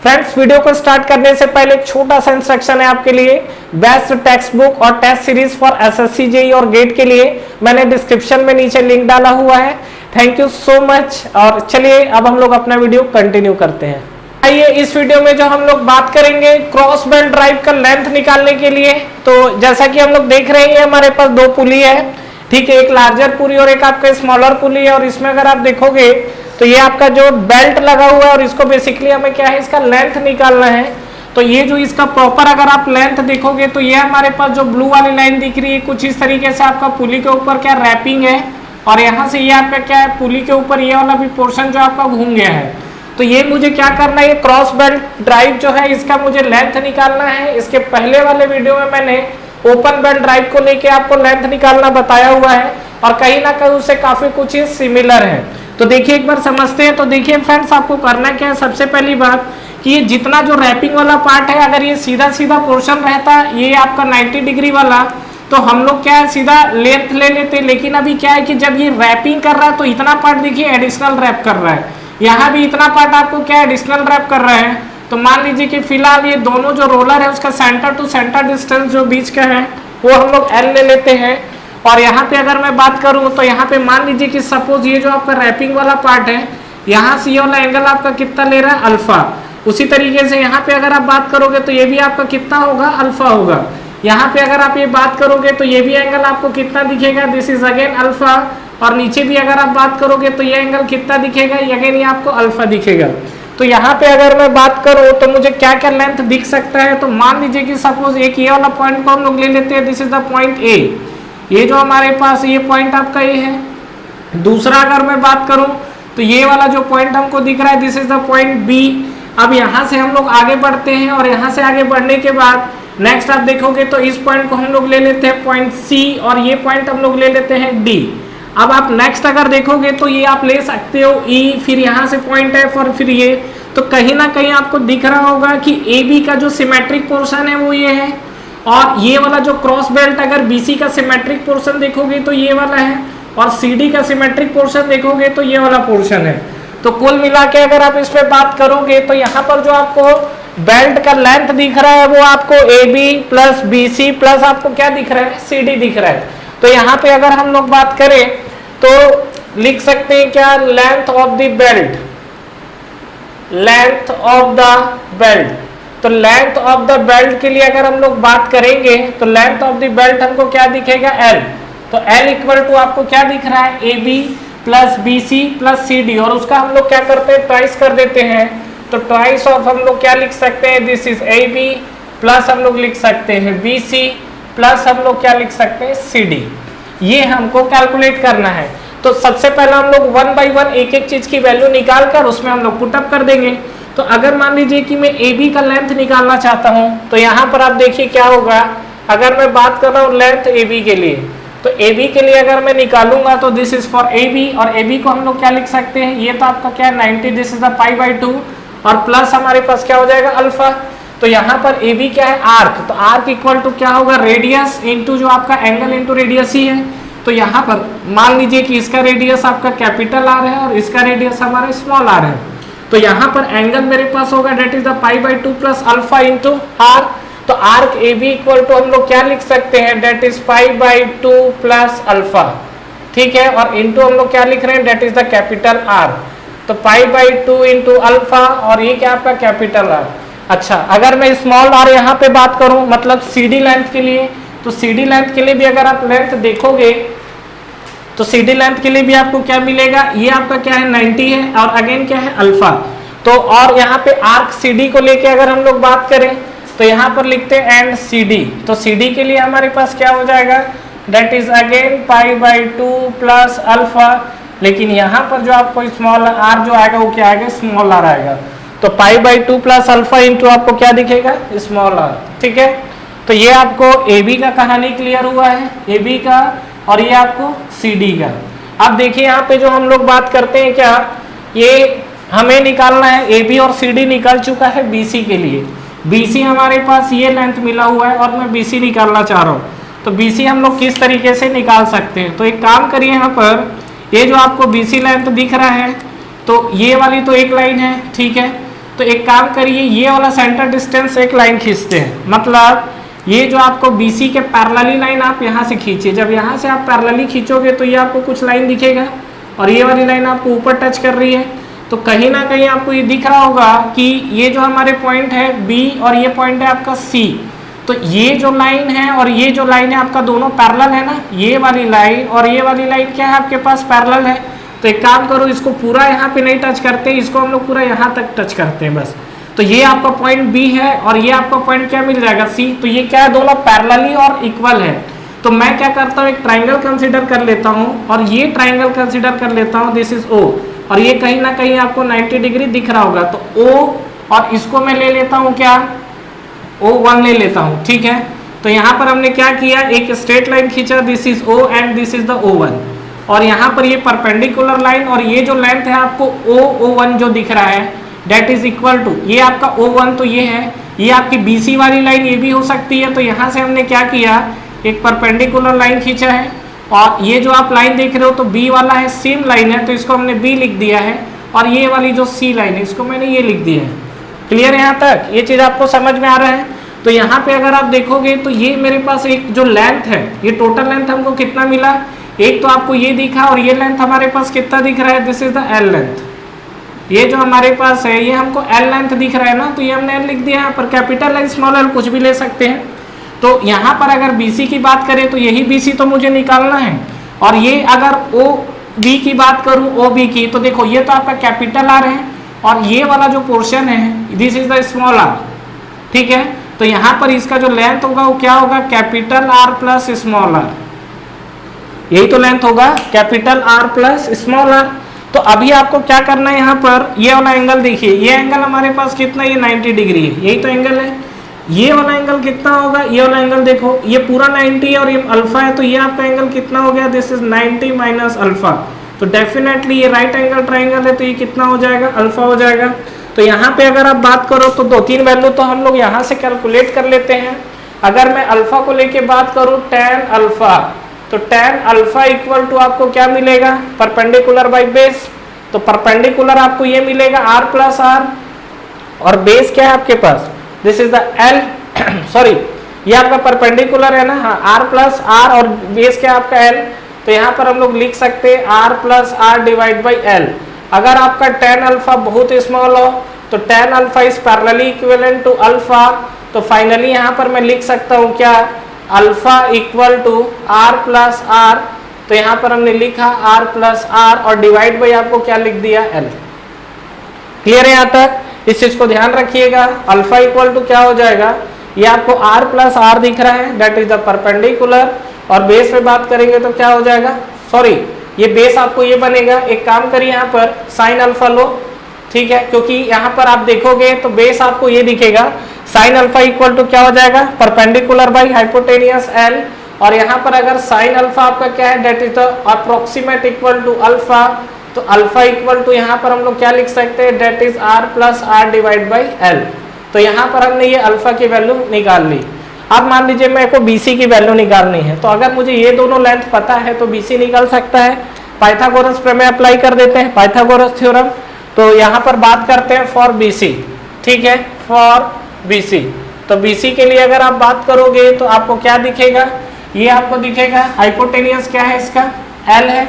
Friends, video को start करने से पहले एक छोटा सा इंस्ट्रक्शन है आपके लिए। बेस्ट टेक्स्ट बुक और test series for SSC JEE और गेट के लिए मैंने डिस्क्रिप्शन में नीचे लिंक डाला हुआ है। Thank you so much. और चलिए अब हम लोग अपना वीडियो कंटिन्यू करते हैं। आइए इस वीडियो में जो हम लोग बात करेंगे क्रॉस बेल्ट ड्राइव का लेंथ निकालने के लिए। तो जैसा कि हम लोग देख रहे हैं हमारे पास दो पुली है, ठीक है, एक लार्जर पुली और एक आपका स्मॉलर पुली है। और इसमें अगर आप देखोगे तो ये आपका जो बेल्ट लगा हुआ है और इसको बेसिकली हमें क्या है, इसका लेंथ निकालना है। तो ये जो इसका प्रॉपर अगर आप लेंथ देखोगे तो ये हमारे पास जो ब्लू वाली लाइन दिख रही है कुछ इस तरीके से आपका पुली के ऊपर क्या रैपिंग है, और यहाँ से ये आपका क्या है, पुली के ऊपर ये वाला भी पोर्शन जो आपका घूम गया है। तो ये मुझे क्या करना है, ये क्रॉस बेल्ट ड्राइव जो है इसका मुझे लेंथ निकालना है। इसके पहले वाले वीडियो में मैंने ओपन बेल्ट ड्राइव को लेके आपको लेंथ निकालना बताया हुआ है और कहीं ना कहीं उससे काफी कुछ सिमिलर है। तो देखिए एक बार समझते हैं। तो देखिए फ्रेंड्स, आपको करना क्या है, सबसे पहली बात कि ये जितना जो रैपिंग वाला पार्ट है अगर ये सीधा सीधा पोर्शन रहता ये आपका 90 डिग्री वाला, तो हम लोग क्या है सीधा लेंथ ले लेते। लेकिन अभी क्या है कि जब ये रैपिंग कर रहा है तो इतना पार्ट देखिए एडिशनल रैप कर रहा है, यहाँ भी इतना पार्ट आपको क्या एडिशनल रैप कर रहा है। तो मान लीजिए कि फिलहाल ये दोनों जो रोलर है उसका सेंटर टू सेंटर डिस्टेंस जो बीच का है वो हम लोग L ले लेते हैं। और यहाँ पे अगर मैं बात करूँ तो यहाँ पे मान लीजिए कि सपोज ये जो आपका रैपिंग वाला पार्ट है यहाँ से ये वाला एंगल आपका कितना ले रहा है, अल्फा। उसी तरीके से यहाँ पे अगर आप बात करोगे तो ये भी आपका कितना होगा, अल्फा होगा। यहाँ पे अगर आप ये बात करोगे तो ये भी एंगल आपको कितना दिखेगा, दिस इज अगेन अल्फा। और नीचे भी अगर आप बात करोगे तो ये एंगल कितना दिखेगा, अगेन ये आपको अल्फा दिखेगा। तो यहाँ पे अगर मैं बात करूँ तो मुझे क्या क्या लेंथ दिख सकता है। तो मान लीजिए कि सपोज एक ये वाला पॉइंट को हम लोग ले लेते हैं, this is the point A. ये जो हमारे पास ये पॉइंट आपका ये है। दूसरा अगर मैं बात करूँ तो ये वाला जो पॉइंट हमको दिख रहा है this is the point B. अब यहाँ से हम लोग आगे बढ़ते हैं और यहाँ से आगे बढ़ने के बाद नेक्स्ट आप देखोगे तो इस पॉइंट को हम लोग ले लेते हैं पॉइंट सी और ये पॉइंट हम लोग ले लेते हैं डी। अब आप नेक्स्ट अगर देखोगे तो ये आप ले सकते हो ई, फिर यहाँ से पॉइंट एफ और फिर ये। तो कहीं ना कहीं आपको दिख रहा होगा कि ए बी का जो सिमेट्रिक पोर्शन है वो ये है, और ये वाला जो क्रॉस बेल्ट अगर बीसी का सिमेट्रिक पोर्शन देखोगे तो ये वाला है, और सीडी का सिमेट्रिक पोर्शन देखोगे तो ये वाला पोर्शन है। तो कुल मिला के अगर आप इस पे बात करोगे तो यहाँ पर जो आपको बेल्ट का लेंथ दिख रहा है वो आपको A B plus B C plus आपको क्या दिख रहा है, सी डी दिख रहा है। तो यहाँ पे अगर हम लोग बात करें तो लिख सकते हैं क्या, length of the belt, length of the belt. तो लेंथ ऑफ द बेल्ट के लिए अगर हम लोग बात करेंगे तो लेंथ ऑफ द बेल्ट हमको क्या दिखेगा, एल। तो एल इक्वल टू आपको क्या दिख रहा है, A B plus B C plus C D. और उसका हम लोग क्या करते हैं, ट्वाइस कर देते हैं। तो ट्वाइस ऑफ हम लोग क्या लिख सकते हैं, this is A B plus हम लोग लिख सकते हैं बी सी प्लस हम लोग क्या लिख सकते हैं, सी डी। ये हमको कैलकुलेट करना है। तो सबसे पहले हम लोग 1 बाई 1 एक एक चीज की वैल्यू निकाल कर उसमें हम लोग पुटअप कर देंगे। तो अगर मान लीजिए कि मैं ए बी का लेंथ निकालना चाहता हूं तो यहाँ पर आप देखिए क्या होगा। अगर मैं बात कर रहा हूँ लेंथ ए बी के लिए, तो ए बी के लिए अगर मैं निकालूंगा तो this is for A B, और ए बी को हम लोग क्या लिख सकते हैं, ये तो आपका क्या है 90, this is the pi by 2 और प्लस हमारे पास क्या हो जाएगा, अल्फा। तो यहाँ पर ए बी क्या है, आर्क। तो आर्क इक्वल टू क्या होगा, रेडियस इंटू जो आपका एंगल इंटू रेडियस ही है। तो यहाँ पर मान लीजिए कि इसका रेडियस आपका कैपिटल आर है और इसका रेडियस हमारा स्मॉल आर है। तो यहाँ पर एंगल मेरे पास होगा that is the pi by 2 plus alpha into r. तो arc A B equal to हम लोग क्या लिख सकते हैं, that is pi by 2 plus alpha, ठीक है। और इंटू हम लोग क्या लिख रहे हैं, that is the capital R. तो पाई बाई 2 इंटू अल्फा और ये क्या आपका कैपिटल आर। अच्छा, अगर मैं स्मॉल आर यहाँ पे बात करूँ मतलब सी डी लेंथ के लिए, तो सी डी लेंथ के लिए भी अगर आप लेंथ देखोगे तो सी डी लेंथ के लिए भी आपको क्या मिलेगा, ये आपका क्या है 90 है और अगेन क्या है अल्फा। तो और यहाँ पे आर्क सी डी को लेके अगर हम लोग बात करें तो यहाँ पर लिखते हैं एंड सी डी। तो सी डी के लिए हमारे पास क्या हो जाएगा, that is again pi by 2 plus alpha. लेकिन यहाँ पर जो आपको स्मॉल आर जो आएगा वो क्या आएगा, स्मॉल आर आएगा। तो pi by 2 plus alpha into आपको क्या दिखेगा, स्मॉल आर, ठीक है। तो ये आपको ए बी का कहानी क्लियर हुआ है, ए बी का, और ये आपको सी डी का। अब देखिए यहाँ पे जो हम लोग बात करते हैं क्या, ये हमें निकालना है, ए बी और सी डी निकल चुका है बी सी के लिए। बी सी हमारे पास ये लेंथ मिला हुआ है और मैं बी सी निकालना चाह रहा हूँ। तो बी सी हम लोग किस तरीके से निकाल सकते हैं, तो एक काम करिए, यहाँ पर ये जो आपको बी सी लेंथ दिख रहा है तो ये वाली तो एक लाइन है, ठीक है। तो एक काम करिए, ये वाला सेंटर डिस्टेंस एक लाइन खींचते हैं, मतलब ये जो आपको BC के पैरेलली लाइन आप यहाँ से खींचिए। जब यहाँ से आप पैरेलली खींचोगे तो ये आपको कुछ लाइन दिखेगा और ये वाली लाइन आपको ऊपर टच कर रही है। तो कहीं ना कहीं आपको ये दिख रहा होगा कि ये जो हमारे पॉइंट है B और ये पॉइंट है आपका C, तो ये जो लाइन है और ये जो लाइन है आपका दोनों पैरेलल है ना। ये वाली लाइन और ये वाली लाइन क्या है आपके पास, पैरेलल है। तो एक काम करो, इसको पूरा यहाँ पे नहीं टच करते, इसको हम लोग पूरा यहाँ तक टच करते हैं बस। तो ये आपका पॉइंट B है और ये आपका पॉइंट क्या मिल जाएगा, C। तो ये क्या है, दोनों पैरेलली और इक्वल है। तो मैं क्या करता हूँ, एक ट्राइंगल कंसीडर कर लेता हूँ और ये ट्राइंगल कंसीडर कर लेता हूँ, दिस इज O, और ये कहीं ना कहीं आपको 90 डिग्री दिख रहा होगा। तो O और इसको मैं ले लेता हूँ क्या, O1 ले लेता हूँ, ठीक है। तो यहाँ पर हमने क्या किया, एक स्ट्रेट लाइन खींचा, this is O and this is the O1, और यहाँ पर ये परपेंडिकुलर लाइन और ये जो लेंथ है आपको O1 जो दिख रहा है डेट इज इक्वल टू, ये आपका O1 तो ये है, ये आपकी BC वाली लाइन ये भी हो सकती है। तो यहाँ से हमने क्या किया, एक परपेंडिकुलर लाइन खींचा है और ये जो आप लाइन देख रहे हो तो B वाला है, सेम लाइन है, तो इसको हमने B लिख दिया है, और ये वाली जो C लाइन है इसको मैंने ये लिख दिया है। क्लियर है यहाँ तक, ये चीज़ आपको समझ में आ रहा है। तो यहाँ पे अगर आप देखोगे तो ये मेरे पास एक जो लेंथ है, ये टोटल लेंथ हमको कितना मिला, एक तो आपको ये दिखा और ये लेंथ हमारे पास कितना दिख रहा है, this is the L length. ये जो हमारे पास है ये हमको L लेंथ दिख रहा है ना, तो ये हमने L लिख दिया यहाँ पर, कैपिटल L स्मॉल l कुछ भी ले सकते हैं। तो यहाँ पर अगर BC की बात करें तो यही BC तो मुझे निकालना है, और ये अगर OB की बात करूँ, OB की, तो देखो ये तो आपका कैपिटल R है और ये वाला जो पोर्शन है this is the small r, ठीक है। तो यहाँ पर इसका जो लेंथ होगा वो क्या होगा, capital R plus small r, यही तो लेंथ होगा, capital R plus small r। तो अभी आपको क्या करना है, यहाँ पर ये वाला एंगल देखिए, ये एंगल हमारे पास कितना, ये 90 डिग्री है, यही तो एंगल है। ये वाला एंगल कितना होगा, ये वाला एंगल देखो ये पूरा 90 है और ये अल्फा है, तो ये आपका एंगल कितना हो गया, दिस इज 90 माइनस अल्फा। तो डेफिनेटली ये राइट एंगल ट्राइंगल है, तो ये कितना हो जाएगा, अल्फा हो जाएगा। तो यहाँ पे अगर आप बात करो तो 2-3 वैल्यू तो हम लोग यहाँ से कैलकुलेट कर लेते हैं। अगर मैं अल्फा को लेके बात करूँ, tan अल्फा, तो tan अल्फा इक्वल टू आपको क्या मिलेगा, परपेंडिकुलर बाई बेस। तो परपेंडिकुलर आपको ये मिलेगा r प्लस r, और बेस क्या है आपके पास, this is the L sorry ये आपका परपेंडिकुलर है ना, हाँ r प्लस r, और बेस क्या आपका L। तो यहाँ पर हम लोग लिख सकते हैं r plus r divide by L। अगर आपका tan अल्फा बहुत स्मॉल हो तो tan alpha is parallelly equivalent to alpha. तो फाइनली यहाँ पर मैं लिख सकता हूँ क्या, alpha equal to r plus r। तो यहाँ पर हमने लिखा r प्लस r और डिवाइड बाई आपको क्या लिख दिया, L। क्लियर है यहाँ तक, इस चीज को ध्यान रखिएगा। अल्फा इक्वल टू क्या हो जाएगा, ये आपको r प्लस r दिख रहा है, दैट इज द परपेंडिकुलर, और बेस पे बात करेंगे तो क्या हो जाएगा, सॉरी ये बेस आपको ये बनेगा, एक काम करिए यहाँ पर साइन अल्फा लो, ठीक है, क्योंकि यहाँ पर आप देखोगे तो बेस आपको ये दिखेगा, साइन अल्फा इक्वल टू क्या हो जाएगा, परपेंडिकुलर बाई हाइपोटेनियस L, और यहाँ पर अगर साइन अल्फा आपका क्या है, that is the approximate equal to alpha. तो अल्फा इक्वल टू यहाँ पर हम लोग क्या लिख सकते हैं, that is r plus r divide by L। तो यहाँ पर हमने ये अल्फा की वैल्यू निकाल ली। अब मान लीजिए मेरे को BC की वैल्यू निकालनी है, तो अगर मुझे ये दोनों लेंथ पता है तो BC निकल सकता है। पाइथागोरस प्रमेय अप्लाई कर देते हैं, पाइथागोरस थ्योरम। तो यहाँ पर बात करते हैं फॉर BC, ठीक है, फॉर BC। तो BC के लिए अगर आप बात करोगे तो आपको क्या दिखेगा, ये आपको दिखेगा हाइपोटेनियस क्या है इसका, L है।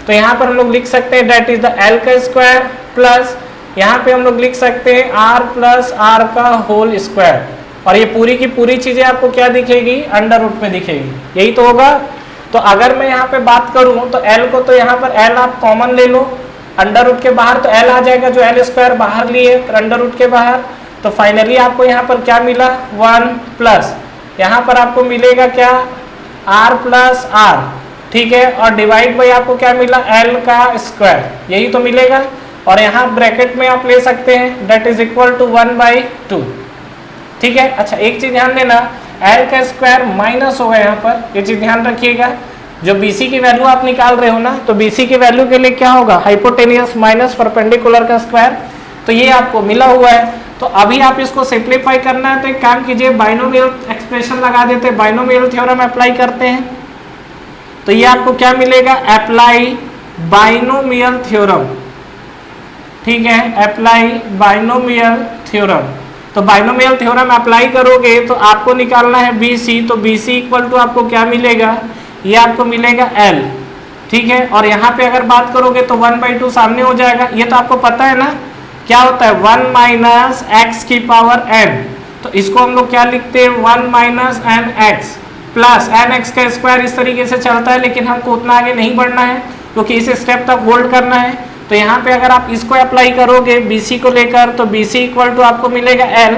तो यहाँ पर हम लोग लिख सकते हैं दैट इज द L का स्क्वायर प्लस यहाँ पे हम लोग लिख सकते हैं r प्लस r का होल स्क्वायर, और ये पूरी की पूरी चीजें आपको क्या दिखेगी, अंडर रूट में दिखेगी, यही तो होगा। तो अगर मैं यहाँ पे बात करूँ तो L को, तो यहाँ पर L आप कॉमन ले लो, अंडर रूट के बाहर तो L आ जाएगा, जो L स्क्वायर बाहर लिए अंडर रूट के बाहर। तो फाइनली आपको यहाँ पर क्या मिला, 1 प्लस यहाँ पर आपको मिलेगा क्या, r प्लस r, ठीक है, और डिवाइड बाई आपको क्या मिला, L का स्क्वायर, यही तो मिलेगा। और यहाँ ब्रैकेट में आप ले सकते हैं दैट इज इक्वल टू 1/2, ठीक है। अच्छा एक चीज ध्यान देना, L का स्क्वायर माइनस होगा यहाँ पर, ये चीज ध्यान रखिएगा। जो BC की वैल्यू आप निकाल रहे हो ना, तो BC की वैल्यू के लिए क्या होगा, हाइपोटेनियस माइनस परपेंडिकुलर का स्क्वायर। तो ये आपको मिला हुआ है। तो अभी आप इसको सिंप्लीफाई करना है तो एक काम कीजिए, बाइनोमियल एक्सप्रेशन लगा देते हैं, बाइनोमियल थ्योरम अप्लाई करते हैं। तो ये आपको क्या मिलेगा, अप्लाई बाइनोमियल थ्योरम। ठीक है, अप्लाई बाइनोमियल थ्योरम। तो बाइनोमियल थ्योरम अप्लाई करोगे तो आपको निकालना है बी सी, तो बी सी इक्वल टू आपको क्या मिलेगा, ये आपको मिलेगा एल, ठीक है। और यहाँ पे अगर बात करोगे तो 1/2 सामने हो जाएगा, ये तो आपको पता है ना क्या होता है 1 माइनस एक्स की पावर n, तो इसको हम लोग क्या लिखते हैं 1 minus n x plus n x का स्क्वायर, इस तरीके से चलता है, लेकिन हमको उतना आगे नहीं बढ़ना है क्योंकि इस स्टेप तक होल्ड करना है। तो यहाँ पे अगर आप इसको अप्लाई करोगे BC को लेकर तो BC इक्वल टू आपको मिलेगा L,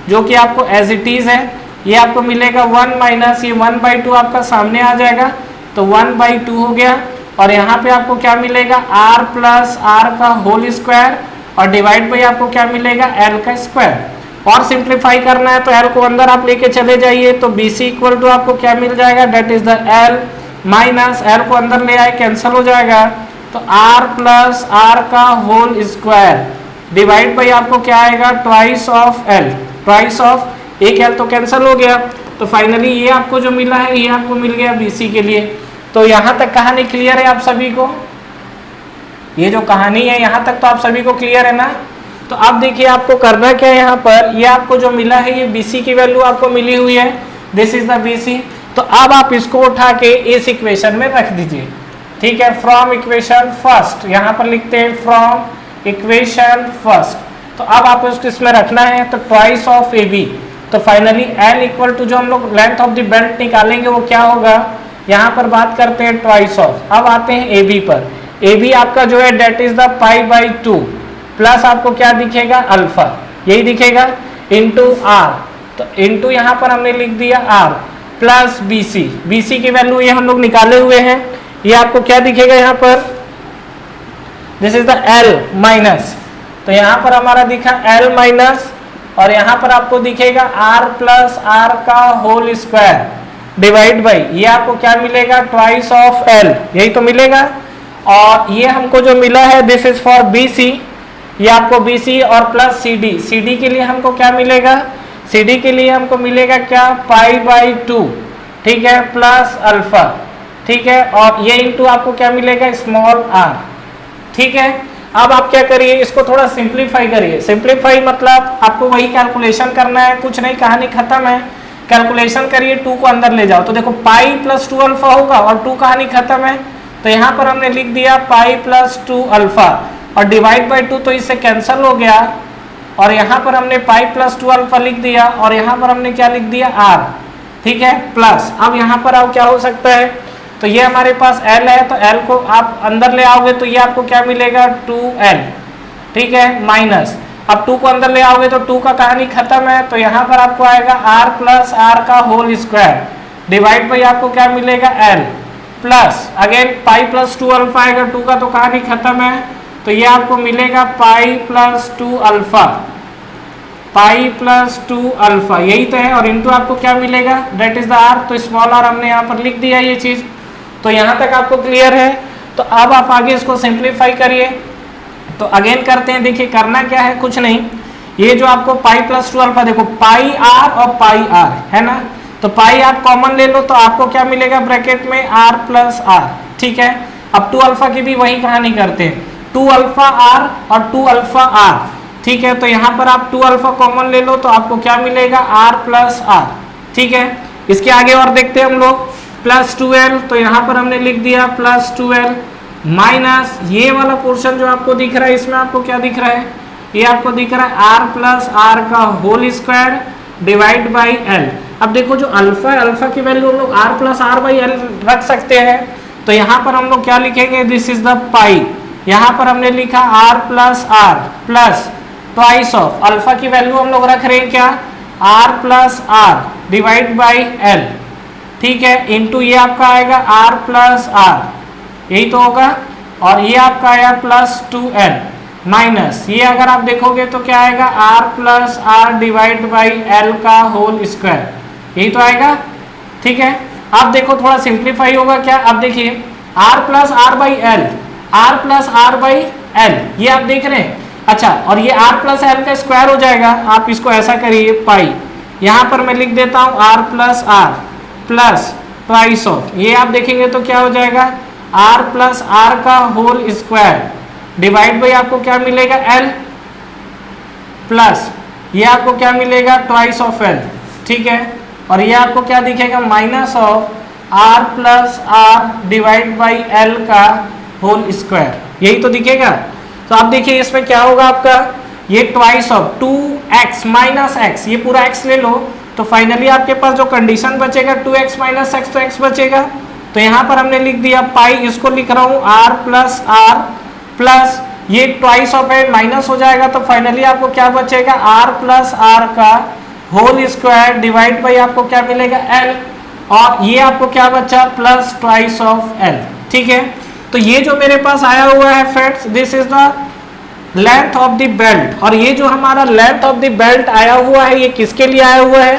जो कि आपको एज इट इज है, ये आपको मिलेगा 1 माइनस ये 1/2 आपका सामने आ जाएगा, तो 1/2 हो गया। और यहाँ पे आपको क्या मिलेगा R प्लस आर का होल स्क्वायर और डिवाइड बाई आपको क्या मिलेगा L का स्क्वायर। और सिंप्लीफाई करना है तो L को अंदर आप लेके चले जाइए, तो BC इक्वल टू आपको क्या मिल जाएगा, that is the L minus L को अंदर ले आए कैंसिल हो जाएगा, तो R प्लस आर का होल स्क्वायर डिवाइड बाई आपको क्या आएगा twice of L, twice of एक L तो कैंसिल हो गया। तो फाइनली ये आपको जो मिला है ये आपको मिल गया BC के लिए। तो यहाँ तक कहानी क्लियर है आप सभी को, ये जो कहानी है यहाँ तक तो आप सभी को क्लियर है ना। तो अब देखिए आपको करना क्या है, यहाँ पर ये आपको जो मिला है ये BC की वैल्यू आपको मिली हुई है, दिस इज द BC। तो अब आप इसको उठा के इस इक्वेशन में रख दीजिए, ठीक है, फ्रॉम इक्वेशन फर्स्ट, यहाँ पर लिखते हैं फ्रॉम इक्वेशन फर्स्ट। तो अब आप उसको इसमें रखना है, तो ट्वाइस ऑफ AB, तो फाइनली L इक्वल टू जो हम लोग लेंथ ऑफ द बेल्ट निकालेंगे वो क्या होगा, यहाँ पर बात करते हैं ट्वाइस ऑफ। अब आते हैं AB पर, AB आपका जो है डेट इज द π/2 प्लस आपको क्या दिखेगा अल्फा, यही दिखेगा इंटू R, तो इंटू यहाँ पर हमने लिख दिया R प्लस BC, BC की वैल्यू ये हम लोग निकाले हुए हैं, ये आपको क्या दिखेगा यहाँ पर, this is the L minus, तो यहाँ पर हमारा दिखा L माइनस और यहाँ पर आपको दिखेगा R प्लस आर का होल स्क्वायर डिवाइड बाई ये आपको क्या मिलेगा ट्वाइस ऑफ L, यही तो मिलेगा। और ये हमको जो मिला है दिस इज फॉर BC, ये आपको BC और प्लस CD, CD के लिए हमको क्या मिलेगा, CD के लिए हमको मिलेगा क्या π/2, ठीक है, प्लस अल्फा, ठीक है, और ये इंटू आपको क्या मिलेगा स्मॉल r, ठीक है। अब आप क्या करिए इसको थोड़ा सिंप्लीफाई करिए, सिंप्लीफाई मतलब आपको वही कैलकुलेशन करना है, कुछ नहीं कहानी खत्म है, कैलकुलेशन करिए 2 को अंदर ले जाओ, तो देखो पाई प्लस 2 अल्फा होगा और 2 कहानी खत्म है, तो यहाँ पर हमने लिख दिया पाई प्लस 2 अल्फा और डिवाइड बाई 2 तो इससे कैंसिल हो गया, और यहाँ पर हमने पाई प्लस 2 अल्फा लिख दिया और यहाँ पर हमने क्या लिख दिया R, ठीक है, प्लस। अब यहाँ पर अब क्या हो सकता है, तो ये हमारे पास L है, तो L को आप अंदर ले आओगे तो ये आपको क्या मिलेगा 2L, ठीक है, माइनस अब 2 को अंदर ले आओगे तो 2 का कहानी खत्म है, तो यहाँ पर आपको आएगा R प्लस आर का होल स्क्वायर डिवाइड बाई आपको क्या मिलेगा L plus again pi plus 2 alpha आएगा, 2 का तो कहानी खत्म है, तो ये आपको मिलेगा pi plus 2 alpha, pi plus 2 alpha यही तो है, और इंटू आपको क्या मिलेगा डेट इज द R, तो स्मॉल r हमने यहाँ पर लिख दिया ये चीज। तो यहाँ तक आपको क्लियर है। तो अब आप आगे इसको सिंप्लीफाई करिए, तो अगेन करते हैं, देखिए करना क्या है, कुछ नहीं, ये जो आपको पाई प्लस 2 अल्फा देखो पाई R और पाई R है ना, तो पाई आप कॉमन ले लो तो आपको क्या मिलेगा ब्रैकेट में R प्लस R, ठीक है। अब 2 अल्फा की भी वही कहानी करते हैं, 2 अल्फा R और 2 अल्फा R, ठीक है, तो यहाँ पर आप 2 अल्फा कॉमन ले लो तो आपको क्या मिलेगा R प्लस R, ठीक है। इसके आगे और देखते हैं हम लोग प्लस 2L, तो यहाँ पर हमने लिख दिया प्लस 2L माइनस ये वाला पोर्शन जो आपको दिख रहा है, इसमें आपको क्या दिख रहा है, ये आपको दिख रहा है R प्लस आर का whole square divide by L। अब देखो जो अल्फा है, अल्फा की वैल्यू हम लोग R plus R by L रख सकते हैं, तो यहाँ पर हम लोग क्या लिखेंगे, दिस इज द पाई, यहाँ पर हमने लिखा R plus R plus twice of alpha की वैल्यू हम लोग रख रहे हैं क्या R plus R divide by L, ठीक है, इंटू ये आपका आएगा R प्लस आर, यही तो होगा, और ये आपका आया प्लस 2L माइनस ये अगर आप देखोगे तो क्या आएगा R plus R divide by L का होल स्क्वायर, यही तो आएगा, ठीक है। अब देखो थोड़ा सिंप्लीफाई होगा क्या, अब देखिए R plus R by L, R plus R by L, ये आप देख रहे हैं, अच्छा, और ये R प्लस एल का स्क्वायर हो जाएगा, आप इसको ऐसा करिए पाई, यहाँ पर मैं लिख देता हूँ R plus R plus twice of, ये आप देखेंगे तो क्या हो जाएगा R प्लस आर का होल स्क्वायर डिवाइड बाई आपको क्या मिलेगा L प्लस ये आपको क्या मिलेगा ट्वाइस ऑफ L, ठीक है। और ये आपको क्या दिखेगा minus of R plus R divide by L का होल स्क्वायर, यही तो दिखेगा। तो आप देखिए इसमें क्या होगा आपका ये twice of 2x minus x, ये पूरा x ले लो तो फाइनली आपके पास जो कंडीशन बचेगा 2x माइनस x, तो x बचेगा। तो यहाँ पर हमने लिख दिया पाई, इसको लिख रहा हूँ r प्लस ये ट्वाइस ऑफ है माइनस हो जाएगा, तो फाइनली आपको क्या बचेगा r प्लस r का होल स्क्वायर डिवाइड बाई आपको क्या मिलेगा l, और ये आपको क्या बचा प्लस ट्वाइस ऑफ l, ठीक है। तो ये जो मेरे पास आया हुआ है friends, this is the length of the belt. और ये जो हमारा लेंथ ऑफ द बेल्ट आया हुआ है ये किसके लिए आया हुआ है,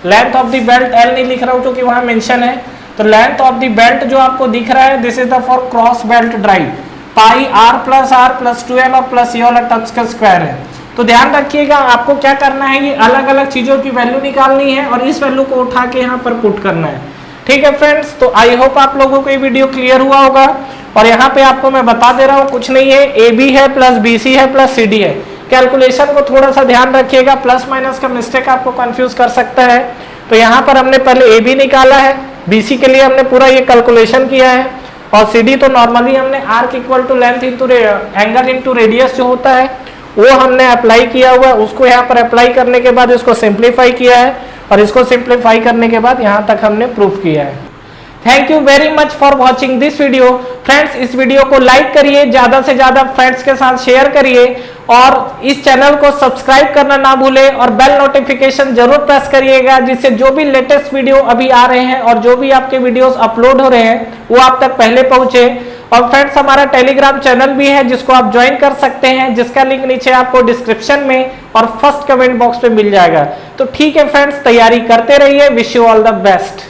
length of the belt L नहीं लिख रहा हूँ क्योंकि वहां मेंशन है। तो लेंथ ऑफ द बेल्ट जो आपको दिख रहा है this is the for cross belt drive, pi R plus 2L और प्लस ये वाला टर्म्स का स्क्वायर है। तो ध्यान रखिएगा आपको क्या करना है, ये अलग अलग चीजों की वैल्यू निकालनी है और इस वैल्यू को उठा के यहाँ पर पुट करना है, ठीक है फ्रेंड्स। तो आई होप आप लोगों को ये वीडियो क्लियर हुआ होगा। और यहाँ पे आपको मैं बता दे रहा हूँ कुछ नहीं है, AB है प्लस BC है प्लस CD है। कैलकुलेशन को थोड़ा सा ध्यान रखिएगा, प्लस माइनस का मिस्टेक आपको कंफ्यूज कर सकता है। तो यहाँ पर हमने पहले AB निकाला है, BC के लिए हमने पूरा ये कैलकुलेशन किया है, और CD तो नॉर्मली हमने arc equal to length into angle into radius जो होता है वो हमने अप्लाई किया हुआ है। उसको यहाँ पर अप्लाई करने के बाद इसको सिंप्लीफाई किया है, और इसको सिंप्लीफाई करने के बाद यहाँ तक हमने प्रूफ किया है। Thank you very much for watching this video friends. इस वीडियो को लाइक करिए, ज्यादा से ज्यादा फ्रेंड्स के साथ शेयर करिए, और इस चैनल को सब्सक्राइब करना ना भूलें, और बेल नोटिफिकेशन जरूर प्रेस करिएगा, जिससे जो भी लेटेस्ट वीडियो अभी आ रहे हैं और जो भी आपके वीडियोस अपलोड हो रहे हैं वो आप तक पहले पहुंचे। और फ्रेंड्स हमारा टेलीग्राम चैनल भी है जिसको आप ज्वाइन कर सकते हैं, जिसका लिंक नीचे आपको डिस्क्रिप्शन में और फर्स्ट कमेंट बॉक्स पे मिल जाएगा। तो ठीक है फ्रेंड्स, तैयारी करते रहिए। Wish you all the best.